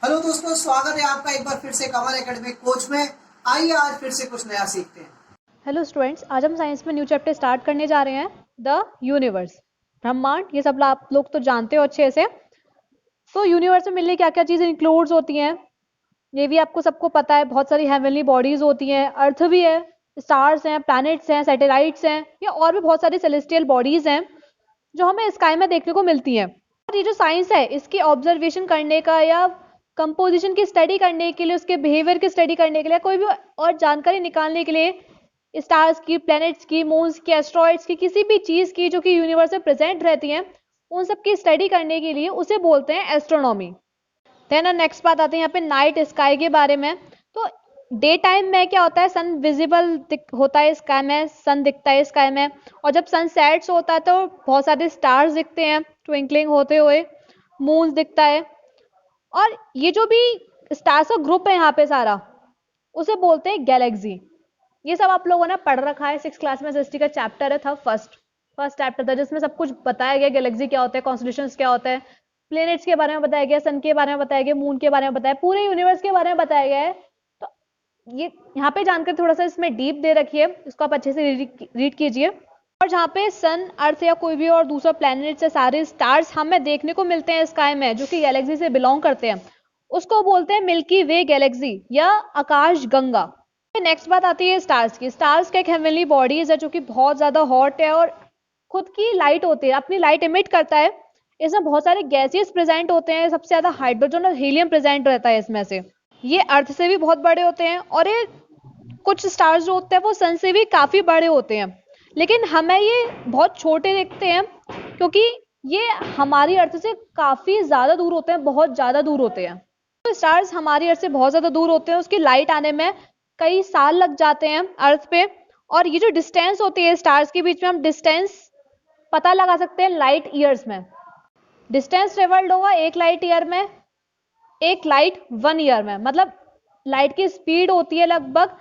Hello दोस्तों, स्वागत है आपका एक बार फिर से कमल एकेडमी कोच में। आइए आज फिर से कुछ नया सीखते हैं। हेलो स्टूडेंट्स, आज हम साइंस में न्यू चैप्टर स्टार्ट करने जा रहे हैं। द यूनिवर्स, ब्रह्मांड, ये सब आप लोग तो जानते हो अच्छे से। तो यूनिवर्स में मिलने क्या क्या चीज़ें इंक्लूड्स होती हैं ये भी आपको सबको पता है। बहुत सारी हेवनली बॉडीज होती हैं, अर्थ भी है, स्टार्स हैं, प्लैनेट्स हैं, सैटेलाइट्स हैं, या और भी बहुत सारी सेलेस्टियल बॉडीज हैं जो हमें स्काई में देखने को मिलती हैं। और ये जो साइंस है, इसकी ऑब्जर्वेशन करने का या कंपोजिशन की स्टडी करने के लिए, उसके बिहेवियर की स्टडी करने के लिए, कोई भी और जानकारी निकालने के लिए स्टार्स की, प्लैनेट्स की, मून्स की, एस्ट्रॉइड्स की, किसी भी चीज़ की जो कि यूनिवर्स में प्रेजेंट रहती हैं, उन सब की स्टडी करने के लिए उसे बोलते हैं एस्ट्रोनॉमी। देन नेक्स्ट बात आती है यहाँ पे नाइट स्काई के बारे में। तो डे टाइम में क्या होता है, सन विजिबल होता है स्काई में, सन दिखता है स्काई में। और जब सन सेट्स होता है तो बहुत सारे स्टार्स दिखते हैं ट्विंकलिंग होते हुए, मून दिखता है। और ये जो भी स्टार्स का ग्रुप है यहाँ पे सारा, उसे बोलते हैं गैलेक्सी। ये सब आप लोगों ने पढ़ रखा है, 6th क्लास में हिस्ट्री का चैप्टर है, था फर्स्ट चैप्टर था, जिसमें सब कुछ बताया गया, गैलेक्सी क्या होता है, कॉन्स्टिट्यूशंस क्या होता है, प्लेनेट्स के बारे में बताया गया, सन के बारे में बताया गया, मून के बारे में बताया, पूरे यूनिवर्स के बारे में बताया गया है। तो ये यहाँ पे जानकर थोड़ा सा इसमें डीप दे रखी है, इसको आप अच्छे से रीड कीजिए। और जहाँ पे सन, अर्थ या कोई भी और दूसरा प्लैनेट से सारे स्टार्स हमें देखने को मिलते हैं स्काई में, जो कि गैलेक्सी से बिलोंग करते हैं, उसको बोलते हैं मिल्की वे गैलेक्सी या आकाश गंगा। नेक्स्ट बात आती है स्टार्स की। स्टार्स का एक हेवनली बॉडीज है जो कि बहुत ज्यादा हॉट है और खुद की लाइट होती है, अपनी लाइट इमिट करता है। इसमें बहुत सारे गैसेस प्रेजेंट होते हैं, सबसे ज्यादा हाइड्रोजन और हीलियम प्रेजेंट रहता है इसमें से। ये अर्थ से भी बहुत बड़े होते हैं, और ये कुछ स्टार्स जो होते हैं वो सन से भी काफी बड़े होते हैं, लेकिन हमें ये बहुत छोटे दिखते हैं क्योंकि ये हमारी अर्थ से काफी ज्यादा दूर होते हैं, बहुत ज्यादा दूर होते हैं। तो स्टार्स हमारी अर्थ से बहुत ज्यादा दूर होते हैं, उसकी लाइट आने में कई साल लग जाते हैं अर्थ पे। और ये जो डिस्टेंस होती है स्टार्स के बीच में, हम डिस्टेंस पता लगा सकते हैं लाइट ईयर्स में। डिस्टेंस ट्रेवल्ड होगा एक लाइट ईयर में, एक लाइट 1 ईयर में। मतलब लाइट की स्पीड होती है लगभग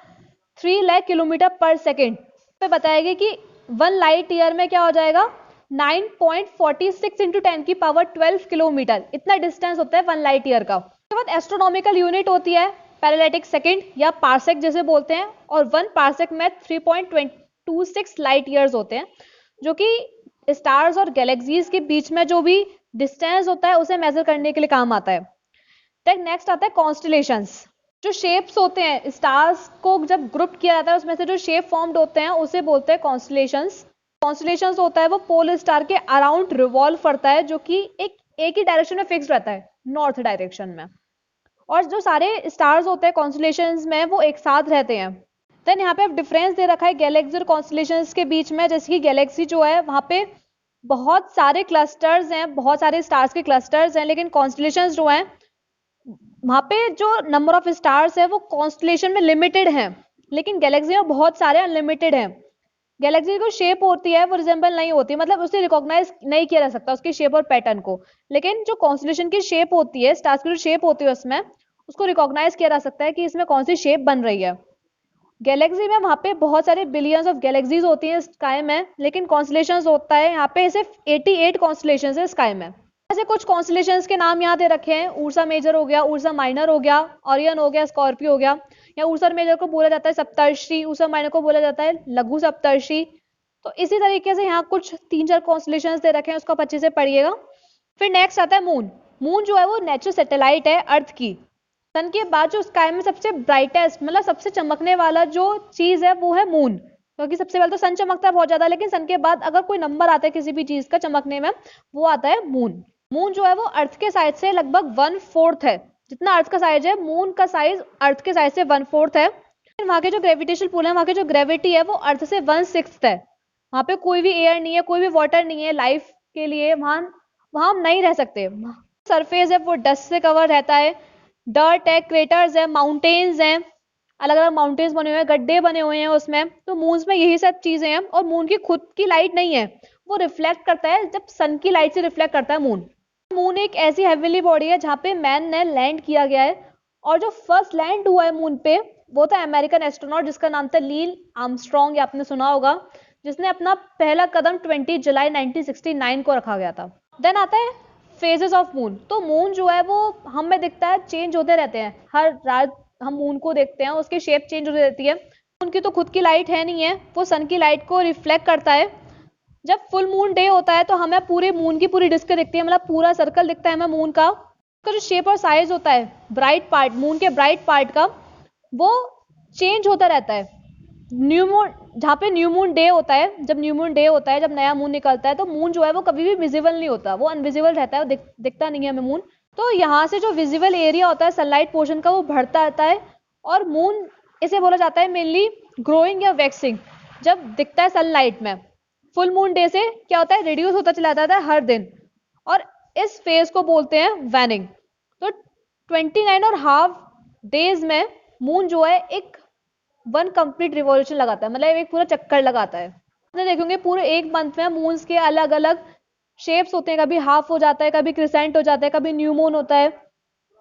3 लाख किलोमीटर पर सेकेंड। पे बताएगी कि 1 लाइट ईयर में क्या हो जाएगा, 9.46 इंटू 10 की पावर 12 किलोमीटर, इतना डिस्टेंस होता है 1 लाइट ईयर का। उसके बाद एस्ट्रोनॉमिकल यूनिट होती है पैरेलैटिक सेकंड या पार्सेक जिसे बोलते हैं, और 1 पार्सेक में 3.26 लाइट ईयर्स होते हैं, जो कि स्टार्स और गैलेक्सीज के बीच में जो भी डिस्टेंस होता है उसे मेजर करने के लिए काम आता है। देन नेक्स्ट आता है कॉन्स्टलेशंस। जो शेप्स होते हैं स्टार्स को जब ग्रुप किया जाता है, उसमें से जो शेप फॉर्म्ड होते हैं उसे बोलते हैं कॉन्स्टलेशंस। कॉन्स्टलेशंस होता है वो पोल स्टार के अराउंड रिवॉल्व करता है, जो कि एक ही डायरेक्शन में फिक्स रहता है, नॉर्थ डायरेक्शन में। और जो सारे स्टार्स होते हैं कॉन्स्टलेशंस में वो एक साथ रहते हैं। देन यहाँ पे अब डिफरेंस दे रखा है गैलेक्सी और कॉन्स्टलेशंस के बीच में। जैसे कि गैलेक्सी जो है वहाँ पे बहुत सारे क्लस्टर्स हैं, बहुत सारे स्टार्स के क्लस्टर्स हैं, लेकिन कॉन्स्टलेशंस जो हैं वहाँ पे जो नंबर ऑफ स्टार्स है वो कॉन्स्टलेशन में लिमिटेड है, लेकिन गैलेक्सी में बहुत सारे अनलिमिटेड हैं। गैलेक्सी की शेप होती है वो रिजेंबल नहीं होती, मतलब उसे रिकॉग्नाइज नहीं किया जा सकता उसकी शेप और पैटर्न को। लेकिन जो कॉन्स्टलेशन की शेप होती है, स्टार्स की जो शेप होती है उसमें, उसको रिकॉग्नाइज किया जा सकता है कि इसमें कौन सी शेप बन रही है। गैलेक्सी में वहाँ पे बहुत सारे बिलियंस ऑफ गैलेक्सीज होती हैं स्काई में, लेकिन कॉन्स्टलेशंस होता है यहाँ पे सिर्फ 88 कॉन्स्टलेशंस है स्काई में। ऐसे कुछ कॉन्स्टलेशंस के नाम यहाँ दे रखे हैं। उर्सा मेजर हो गया, उर्सा माइनर हो गया, ओरियन हो गया, स्कॉर्पियो हो गया। या उर्सा मेजर को बोला जाता है सप्तर्षि, उर्सा माइनर को बोला जाता है लघु सप्तर्षि। तो इसी तरीके से यहाँ कुछ 3-4 कॉन्स्टलेशंस दे रखे हैं, उसको आप अच्छे से पढ़िएगा। फिर नेक्स्ट आता है मून। मून जो है वो नेचुरल सैटेलाइट है अर्थ की। सन के बाद जो स्काई में सबसे ब्राइटेस्ट, मतलब सबसे चमकने वाला जो चीज है वो है मून, क्योंकि सबसे पहले तो सन चमकता है बहुत ज्यादा, लेकिन सन के बाद अगर कोई नंबर आता है किसी भी चीज का चमकने में, वो आता है मून। मून जो है वो अर्थ के साइज से लगभग 1/4 है। जितना अर्थ का साइज है, मून का साइज अर्थ के साइज से 1/4 है। वहां के जो ग्रेविटेशनल पुल है, वहां की जो ग्रेविटी है वो अर्थ से 1/6 है। वहां पे कोई भी एयर नहीं है, कोई भी वाटर नहीं है लाइफ के लिए, वहां वहां हम नहीं रह सकते। सरफेस है वो डस्ट से कवर रहता है, डर्ट है, क्रेटर्स है, माउंटेन्स हैं, अलग अलग माउंटेन्स बने हुए हैं, गड्ढे बने हुए हैं उसमें। तो मून में यही सब चीजें हैं। और मून की खुद की लाइट नहीं है, वो रिफ्लेक्ट करता है, जब सन की लाइट से रिफ्लेक्ट करता है मून। मून एक ऐसी हेवनली बॉडी है जहाँ पे मैन ने लैंड किया गया है, और जो फर्स्ट लैंड हुआ है मून पे वो था अमेरिकन एस्ट्रोनॉट जिसका नाम था नील आर्मस्ट्रॉन्ग, या आपने सुना होगा, जिसने अपना पहला कदम 20 जुलाई 1969 को रखा गया था। देन आता है फेजेस ऑफ मून। तो मून जो है वो हमें दिखता है चेंज होते रहते हैं, हर रात हम मून को देखते हैं, उसकी शेप चेंज होती रहती है। उनकी तो खुद की लाइट है नहीं है, वो सन की लाइट को रिफ्लेक्ट करता है। जब फुल मून डे होता है तो हमें पूरे मून की पूरी डिस्क दिखती है, मतलब पूरा सर्कल दिखता है हमें मून का। उसका जो शेप और साइज होता है ब्राइट पार्ट, मून के ब्राइट पार्ट का, वो चेंज होता रहता है। न्यू मून, जहाँ पे न्यू मून डे होता है, जब न्यू मून डे होता है, जब नया मून निकलता है, तो मून जो है वो कभी भी विजिबल नहीं होता, वो अनविजिबल रहता है, वो दिखता नहीं है हमें मून। तो यहाँ से जो विजिबल एरिया होता है सनलाइट पोर्शन का, वो बढ़ता रहता है। और मून इसे बोला जाता है मेनली ग्रोइंग या वैक्सिंग, जब दिखता है सनलाइट में। फुल मून डे से क्या होता है, रिड्यूस होता चला जाता है हर दिन, और इस फेज को बोलते हैं वैनिंग। तो 29 और हाफ डेज में मून जो है एक वन कंप्लीट रिवॉल्यूशन लगाता है, मतलब एक पूरा चक्कर लगाता है। आपने देखेंगे पूरे एक मंथ में मून्स के अलग अलग शेप्स होते हैं, कभी हाफ हो जाता है, कभी क्रिसेंट हो जाता है, कभी न्यू मून होता है।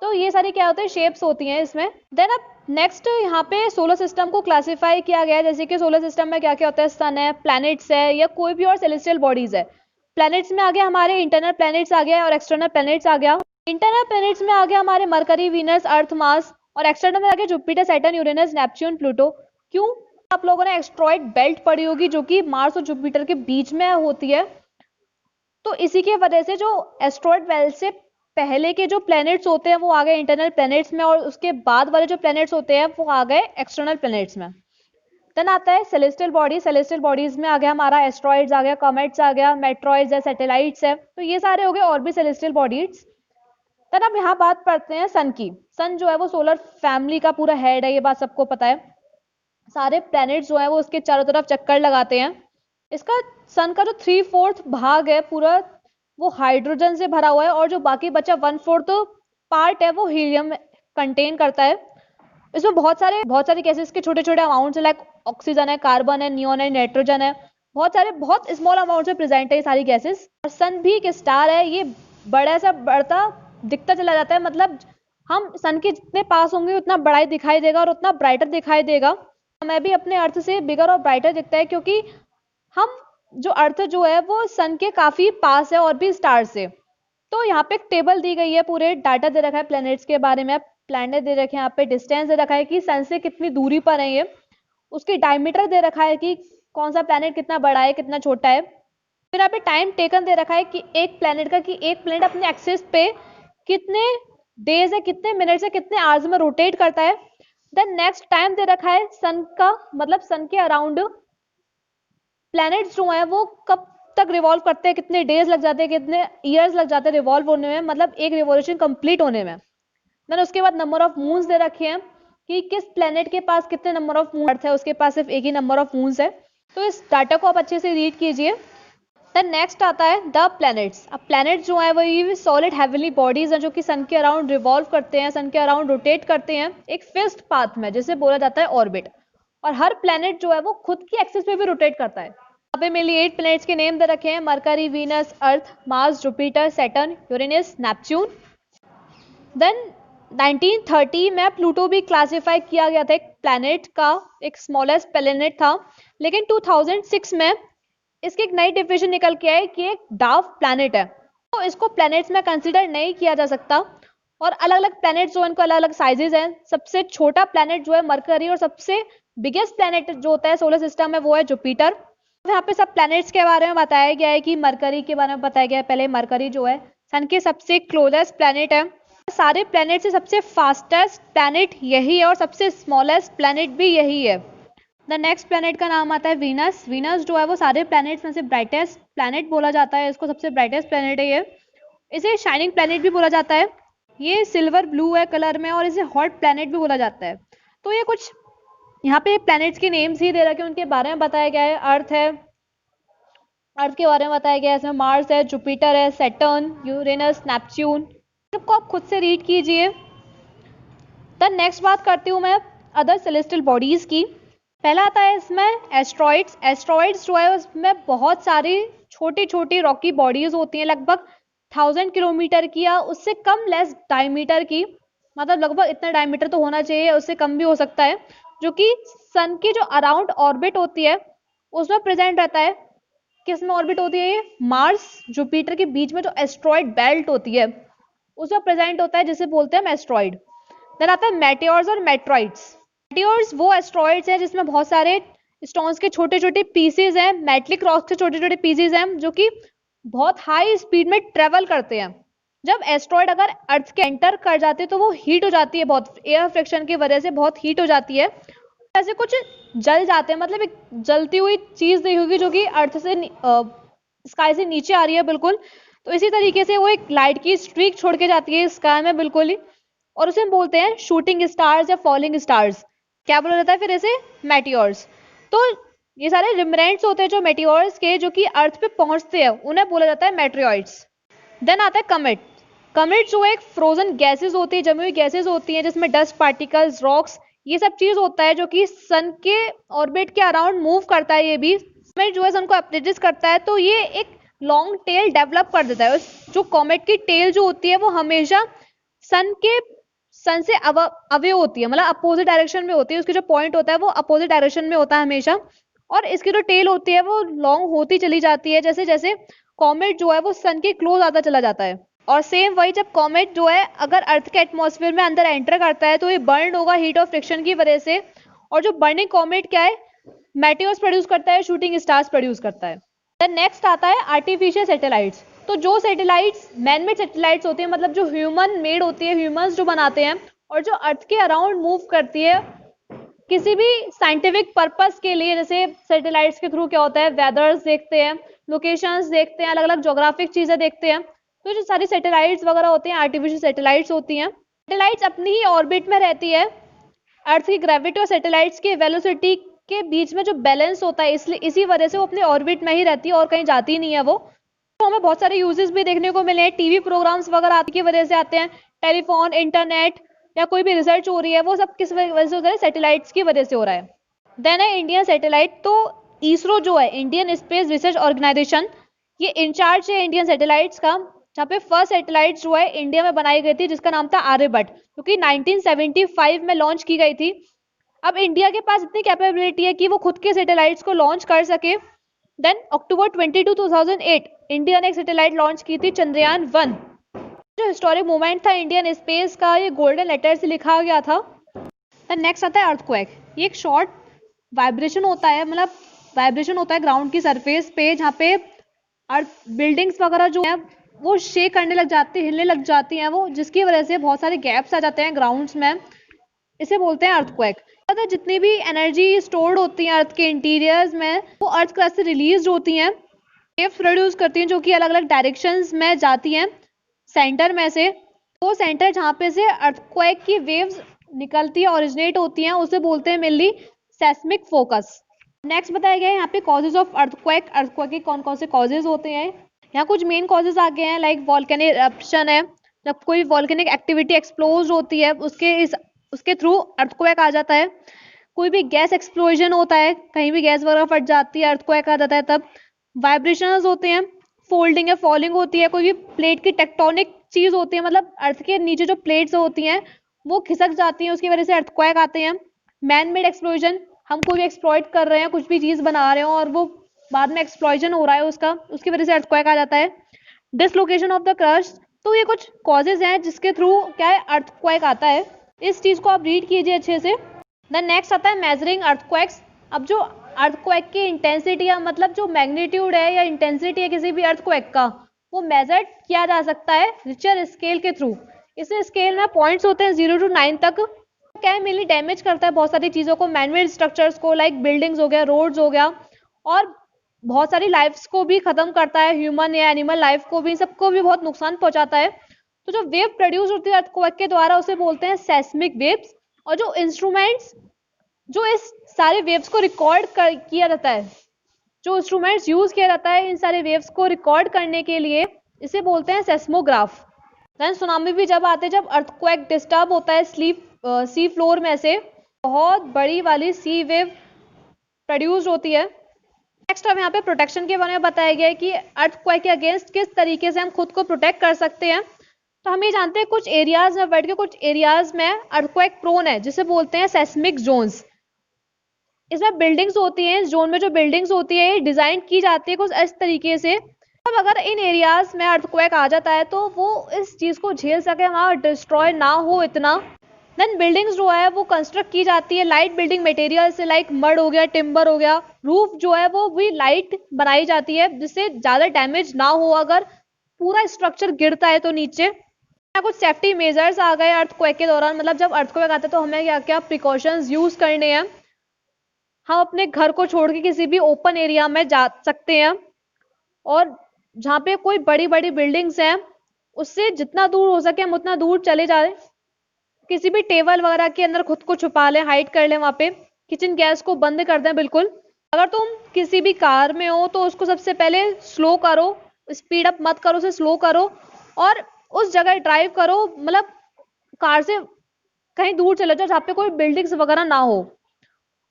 तो ये सारी क्या होते हैं, शेप्स होती हैं इसमें। देन अब नेक्स्ट यहाँ पे सोलर सिस्टम को क्लासिफाई किया गया है, जैसे कि सोलर सिस्टम में क्या क्या होता है, सन है, प्लैनेट्स है, या कोई भी और सेलेस्टियल बॉडीज है। प्लैनेट्स में आ गया हमारे इंटरनल प्लैनेट्स आ गया और एक्सटर्नल प्लैनेट्स आ गया। इंटरनल प्लैनेट्स में आ गया हमारे मरकरी, वीनस, अर्थ, मार्स, और एक्सटर्नल में आ गया Jupiter, Saturn, Uranus, Neptune, Pluto. क्यों? आप लोगों ने एस्ट्रॉइड बेल्ट पढ़ी होगी जो कि मार्स और जुपिटर के बीच में होती है। तो इसी की वजह से जो एस्ट्रॉइड बेल्ट से पहले के जो प्लैनेट्स होते हैं वो आ गए इंटरनल प्लैनेट्स में, और उसके बाद वाले जो प्लैनेट्स होते हैं वो आ गए एक्सटर्नल प्लैनेट्स में। देन आता है सेलेस्टियल बॉडी। सेलेस्टियल बॉडीज में आ गया हमारा एस्ट्रॉइड्स आ गया, कॉमेट्स आ गया, मेट्रॉइड्स है, सैटेलाइट्स है। तो ये सारे हो गए और भी सेलेस्टियल बॉडीज। देन अब यहाँ बात करते हैं सन की। सन जो है वो सोलर फैमिली का पूरा हेड है, ये बात सबको पता है। सारे प्लैनेट्स जो है वो उसके चारों तरफ चक्कर लगाते हैं। इसका सन का जो 3/4 भाग है पूरा, वो हाइड्रोजन से भरा हुआ है, और जो बाकी बचा 1/4 पार्ट है वो हीलियम कंटेन करता है। इसमें बहुत सारे गैसेस के छोटे छोटे अमाउंट्स है, लाइक ऑक्सीजन है, कार्बन है, नियोन है, नाइट्रोजन है, बहुत स्मॉल अमाउंट्स में प्रेजेंट है ये सारी गैसेस। और सन भी एक स्टार है, ये बड़ा सा बढ़ता दिखता चला जाता है, मतलब हम सन के जितने पास होंगे उतना बड़ा ही दिखाई देगा और उतना ब्राइटर दिखाई देगा। हमें भी अपने अर्थ से बिगर और ब्राइटर दिखता है, क्योंकि हम जो अर्थ जो है वो सन के काफी पास है और भी स्टार से। तो यहाँ पे एक टेबल दी गई है, पूरे डाटा दे रखा है प्लैनेट्स के बारे में, प्लैनेट दे रखे हैं, यहाँ पे डिस्टेंस दे रखा है कि सन से कितनी दूरी पर है ये, उसकी डायमीटर दे रखा है कि कौन सा प्लैनेट कितना बड़ा है कितना छोटा है। फिर यहाँ पे टाइम टेकन दे रखा है कि एक प्लैनेट का, कि एक प्लैनेट अपने एक्सिस पे कितने डेज है, कितने मिनट्स है, कितने आवर्स में रोटेट करता है। देन नेक्स्ट टाइम दे रखा है सन का, मतलब सन के अराउंड प्लैनेट्स जो है वो कब तक रिवॉल्व करते हैं, कितने डेज लग जाते हैं, कितने ईयर्स लग जाते हैं रिवॉल्व होने में, मतलब एक रिवॉल्यूशन कंप्लीट होने में। देन उसके बाद नंबर ऑफ मून्स दे रखे हैं कि किस प्लैनेट के पास कितने नंबर ऑफ मून है, उसके पास सिर्फ एक ही नंबर ऑफ मून्स है। तो इस डाटा को आप अच्छे से रीड कीजिए। देन नेक्स्ट आता है द प्लैनेट्स। अब प्लैनेट्स जो है वो ये सॉलिड हेवनली बॉडीज हैं जो कि सन के अराउंड रिवॉल्व करते हैं, सन के अराउंड रोटेट करते हैं एक फिक्स्ड पाथ में, जिसे बोला जाता है ऑर्बिट। और हर प्लैनेट जो है वो खुद की एक्सिस पे भी रोटेट करता है। यहाँ पे मेनली 8 प्लैनेट्स के नेम दे रखे हैं, Mercury, Venus, Earth, Mars, Jupiter, Saturn, Uranus, Neptune. Then 1930 में प्लूटो भी क्लासिफाई किया गया था एक प्लैनेट का, एक स्मॉलेस्ट प्लैनेट था। लेकिन 2006 में इसकी एक नई डिफिनेशन निकल के आई कि एक डार्क प्लैनेट है, तो इसको प्लैनेट्स में कंसीडर नहीं किया जा सकता। और अलग अलग प्लैनेट जो इनको अलग अलग साइजेस हैं। सबसे छोटा प्लैनेट जो है मरकरी, और सबसे बिगेस्ट प्लैनेट जो होता है सोलर सिस्टम में वो है जुपिटर। यहाँ पे सब प्लैनेट्स के बारे में बताया गया है कि मरकरी के बारे में बताया गया है। पहले मरकरी जो है सन के सबसे क्लोजेस्ट प्लैनेट है, सारे प्लैनेट से सबसे फास्टेस्ट प्लैनेट यही है, और सबसे स्मॉलेस्ट प्लैनेट भी यही है। द नेक्स्ट प्लैनेट का नाम आता है वीनस। वीनस जो है वो सारे प्लैनेट्स में से ब्राइटेस्ट प्लैनेट बोला जाता है, इसको सबसे ब्राइटेस्ट प्लैनेट है ये। इसे शाइनिंग प्लैनेट भी बोला जाता है, ये सिल्वर ब्लू है कलर में, और इसे हॉट प्लैनेट भी बोला जाता है। तो ये कुछ यहाँ पे प्लैनेट्स के नेम्स ही दे रखे हैं, उनके बारे में बताया गया है। अर्थ है, अर्थ के बारे में बताया गया है, इसमें मार्स है, जुपिटर है, सैटर्न, यूरेनस, नेपच्यून। सबको आप खुद से रीड कीजिए। देन नेक्स्ट बात करती हूँ मैं अदर सेलेस्टियल बॉडीज की। पहला आता है इसमें एस्ट्रॉइड्स। एस्ट्रॉइड्स जो है उसमें बहुत सारी छोटी छोटी रॉकी बॉडीज होती हैं, लगभग 1000 किलोमीटर की या उससे कम लेस डायमीटर की, मतलब लगभग इतना डायमीटर तो होना चाहिए, उससे कम भी हो सकता है, जो कि सन की जो अराउंड ऑर्बिट होती है उसमें प्रेजेंट रहता है। किस में ऑर्बिट होती है? ये मार्स जुपिटर के बीच में जो एस्ट्रॉइड बेल्ट होती है उसमें प्रेजेंट होता है, जिसे बोलते हैं एस्ट्रॉइड। देन आता है मेटेओर्स और मेट्रॉइड्स। मेटेओर्स वो एस्ट्रॉइड्स हैं जिसमें बहुत सारे स्टोन्स के छोटे छोटे पीसेज हैं, मेटलिक रॉक्स के छोटे छोटे पीसेज हैं जो कि बहुत हाई स्पीड में ट्रेवल करते हैं। जब एस्ट्रॉइड अगर अर्थ के एंटर कर जाते हैं तो वो हीट हो जाती है, बहुत एयर फ्रिक्शन की वजह से बहुत हीट हो जाती है, ऐसे कुछ जल जाते हैं। मतलब एक जलती हुई चीज नहीं होगी जो कि अर्थ से स्काई से नीचे आ रही है बिल्कुल, तो इसी तरीके से वो एक लाइट की स्ट्रीक छोड़ के जाती है स्काई में बिल्कुल ही, और उसे हम बोलते हैं शूटिंग स्टार्स या फॉलिंग स्टार्स। क्या बोला जाता है फिर इसे? मेटियोर्स। तो ये सारे रिमरेंट्स होते हैं जो मेटियोर्स के, जो कि अर्थ पे पहुंचते हैं, उन्हें बोला जाता है मेट्रियोइड्स। देन आता है कमेट। कमेट जो एक फ्रोजन गैसेस होती है, जमी हुई गैसेस होती हैं जिसमें डस्ट पार्टिकल्स, रॉक्स, ये सब चीज होता है जो कि सन के ऑर्बिट के अराउंड मूव करता है। ये भी कॉमेट जो है सन को अप्रेजिस करता है, तो ये एक लॉन्ग टेल डेवलप कर देता है। जो कॉमेट की टेल जो होती है वो हमेशा सन से अवे होती है, मतलब अपोजिट डायरेक्शन में होती है। उसकी जो पॉइंट होता है वो अपोजिट डायरेक्शन में होता है हमेशा, और इसकी जो टेल होती है वो लॉन्ग होती चली जाती है जैसे जैसे कॉमेट जो है वो सन के क्लोज आता चला जाता है। और सेम वही, जब कॉमेट जो है अगर अर्थ के एटमॉस्फेयर में अंदर एंटर करता है तो ये बर्न होगा हीट और फ्रिक्शन की वजह से। और जो बर्निंग कॉमेट क्या है? मेटियोर्स प्रोड्यूस करता है, शूटिंग स्टार्स प्रोड्यूस करता है। देन नेक्स्ट आता है आर्टिफिशियल सैटेलाइट्स। तो जो सैटेलाइट्स मैन मेड सैटेलाइट्स होती है, मतलब जो ह्यूमन मेड होती है, ह्यूमंस जो बनाते हैं और जो अर्थ के अराउंड मूव करती है किसी भी साइंटिफिक पर्पस के लिए। जैसे सैटेलाइट्स के थ्रू क्या होता है? वेदर्स देखते हैं, लोकेशंस देखते हैं, अलग अलग ज्योग्राफिक चीजें देखते हैं। तो जो सारी सैटेलाइट्स वगैरह होती हैं आर्टिफिशियल सैटेलाइट्स होती हैं। सैटेलाइट्स अपनी ही ऑर्बिट में रहती है। अर्थ की ग्रेविटी और सैटेलाइट्स की वेलोसिटी के बीच में जो बैलेंस होता है, इसलिए इसी वजह से वो अपने ऑर्बिट में ही रहती है और कहीं जाती नहीं है वो। तो हमें बहुत सारे यूजेस भी देखने को मिले हैं। टीवी प्रोग्राम्स वगैरह की वजह से आते हैं, टेलीफोन, इंटरनेट, या कोई भी रिसर्च हो रही है वो सब किस वजह से हो रहा है? सैटेलाइट्स की वजह से हो रहा है। देन है इंडियन सैटेलाइट। तो इसरो जो है, इंडियन स्पेस रिसर्च ऑर्गेनाइजेशन, ये इंचार्ज है इंडियन सैटेलाइट्स का। जहाँ पे फर्स्ट सैटेलाइट जो है इंडिया में बनाई गई थी जिसका नाम था आर्यभट्ट, जो कि 1975 में लॉन्च की गई थी। अब इंडिया के पास इतनी कैपेबिलिटी है कि वो खुद के सैटेलाइट्स को लॉन्च कर सके। देन अक्टूबर 22, 2008 इंडिया ने एक सैटेलाइट लॉन्च की थी, चंद्रयान-1। जो हिस्टोरिक मोमेंट था इंडियन स्पेस का, ये गोल्डन लेटर से लिखा गया था। देन नेक्स्ट आता है अर्थक्वेक। ये एक शॉर्ट वाइब्रेशन होता है, मतलब वाइब्रेशन होता है ग्राउंड की सरफेस पे, जहाँ पे अर्थ बिल्डिंग्स वगैरह जो है वो शेक करने लग जाती है, हिलने लग जाती हैं वो, जिसकी वजह से बहुत सारे गैप्स आ जाते हैं ग्राउंड्स में। इसे बोलते हैं अर्थक्वेक। जितनी भी एनर्जी स्टोर्ड होती है अर्थ के इंटीरियर्स में, वो अर्थ क्रस्ट से रिलीज होती हैं, वेव्स प्रोड्यूस करती हैं जो कि अलग अलग डायरेक्शंस में जाती हैं सेंटर में से। वो सेंटर जहाँ पे से अर्थक्वेक की वेव्स निकलती है, ओरिजिनेट होती हैं, उसे बोलते हैं मेनली सेस्मिक फोकस। नेक्स्ट बताया गया है यहाँ पे कॉजेज ऑफ अर्थक्वेक। अर्थक्वेक के कौन कौन से कॉजेज होते हैं? यहाँ कुछ मेन कॉजेज आ गए हैं, लाइक वॉल्केनिक इरप्शन है। जब कोई वॉल्केनिक एक्टिविटी एक्सप्लोज होती है उसके थ्रू अर्थक्वेक आ जाता है। कोई भी गैस एक्सप्लोजन होता है, कहीं भी गैस वगैरह फट जाती है, अर्थक्वेक आ जाता है तब। वाइब्रेशंस होते हैं, फोल्डिंग या फॉलिंग होती है, कोई भी प्लेट की टेक्टोनिक चीज होती है, मतलब अर्थ के नीचे जो प्लेट्स होती हैं वो खिसक जाती हैं, उसकी वजह से अर्थक्वेक आते हैं। मैन मेड एक्सप्लोजन, हम कोई भी एक्सप्लॉइट कर रहे हैं, कुछ भी चीज बना रहे हो और वो बाद में एक्सप्लोजन हो रहा है उसकी वजह से अर्थक्वेक आ जाता है। डिसलोकेशन ऑफ द क्रस्ट, तो ये कुछ कॉजेज हैं जिसके थ्रू क्या है? अर्थक्वेक आता है। इस चीज को आप रीड कीजिए अच्छे से। देन नेक्स्ट आता है मेजरिंग अर्थक्वेक्स। अब जो अर्थक्वेक की इंटेंसिटी है, मतलब जो मैग्नीट्यूड है या इंटेंसिटी है किसी भी अर्थक्वेक का, वो मेजर किया जा सकता है रिचर स्केल के थ्रू। इस स्केल में पॉइंट्स होते हैं 0 to 9 तक। क्या है? मेनली डैमेज करता है बहुत सारी चीजों को, मैनमेड स्ट्रक्चर्स को, लाइक बिल्डिंग्स हो गया, रोड्स हो गया, और बहुत सारी लाइफ्स को भी खत्म करता है, ह्यूमन या एनिमल लाइफ को भी, सबको भी बहुत नुकसान पहुंचाता है। तो जो वेव प्रोड्यूस होती है अर्थक्वेक के द्वारा उसे बोलते हैं सेस्मिक वेव्स। और जो इंस्ट्रूमेंट्स जो इस सारे वेव्स को रिकॉर्ड किया जाता है, जो इंस्ट्रूमेंट्स यूज किया जाता है इन सारे वेव्स को रिकॉर्ड करने के लिए, इसे बोलते हैं सेस्मोग्राफ। देन सुनामी भी जब आते हैं, जब अर्थक्वेक डिस्टर्ब होता है सी फ्लोर में से बहुत बड़ी वाली सी वेव प्रोड्यूस होती है। नेक्स्ट अब यहाँ पे प्रोटेक्शन के बारे में बताया गया है कि अर्थक्वेक के अगेंस्ट किस तरीके से हम खुद को प्रोटेक्ट कर सकते हैं। तो हम ये जानते हैं कुछ एरियाज में, वर्ल्ड के कुछ एरियाज में अर्थक्वेक प्रोन है, जिसे बोलते हैं सेस्मिक जोन्स। इसमें बिल्डिंग्स होती हैं, इस जोन में जो बिल्डिंग्स होती है ये डिजाइन की जाती है कुछ इस तरीके से, अब अगर इन एरियाज में अर्थक्वेक आ जाता है तो वो इस चीज को झेल सके, वहां डिस्ट्रॉय ना हो इतना। देन बिल्डिंग्स जो है वो कंस्ट्रक्ट की जाती है लाइट बिल्डिंग मटेरियल से, लाइक मड हो गया, टिम्बर हो गया। रूफ जो है वो भी लाइट बनाई जाती है जिससे ज्यादा डैमेज ना हो अगर पूरा स्ट्रक्चर गिरता है तो नीचे। यहाँ कुछ सेफ्टी मेजर्स आ गए अर्थक्वेक के दौरान, मतलब जब अर्थक्वेक आता है तो हमें क्या क्या प्रिकॉशंस यूज करने हैं। हम अपने घर को छोड़ के किसी भी ओपन एरिया में जा सकते हैं, और जहाँ पे कोई बड़ी बड़ी बिल्डिंग्स हैं उससे जितना दूर हो सके हम उतना दूर चले जाएं। किसी भी टेबल वगैरह के अंदर खुद को छुपा लें, हाइड कर लें वहाँ पे। किचन गैस को बंद कर दें बिल्कुल। अगर तुम किसी भी कार में हो तो उसको सबसे पहले स्लो करो, स्पीड अप मत करो, उसे स्लो करो और उस जगह ड्राइव करो, मतलब कार से कहीं दूर चले जाओ जहाँ पे कोई बिल्डिंग्स वगैरह ना हो,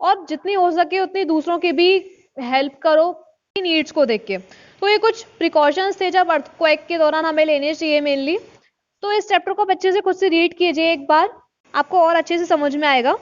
और जितनी हो सके उतनी दूसरों की भी हेल्प करो नीड्स को देख के। तो ये कुछ प्रिकॉशंस थे जब अर्थक्वेक के दौरान हमें लेने चाहिए मेनली। तो इस चैप्टर को आप अच्छे से खुद से रीड कीजिए एक बार, आपको और अच्छे से समझ में आएगा।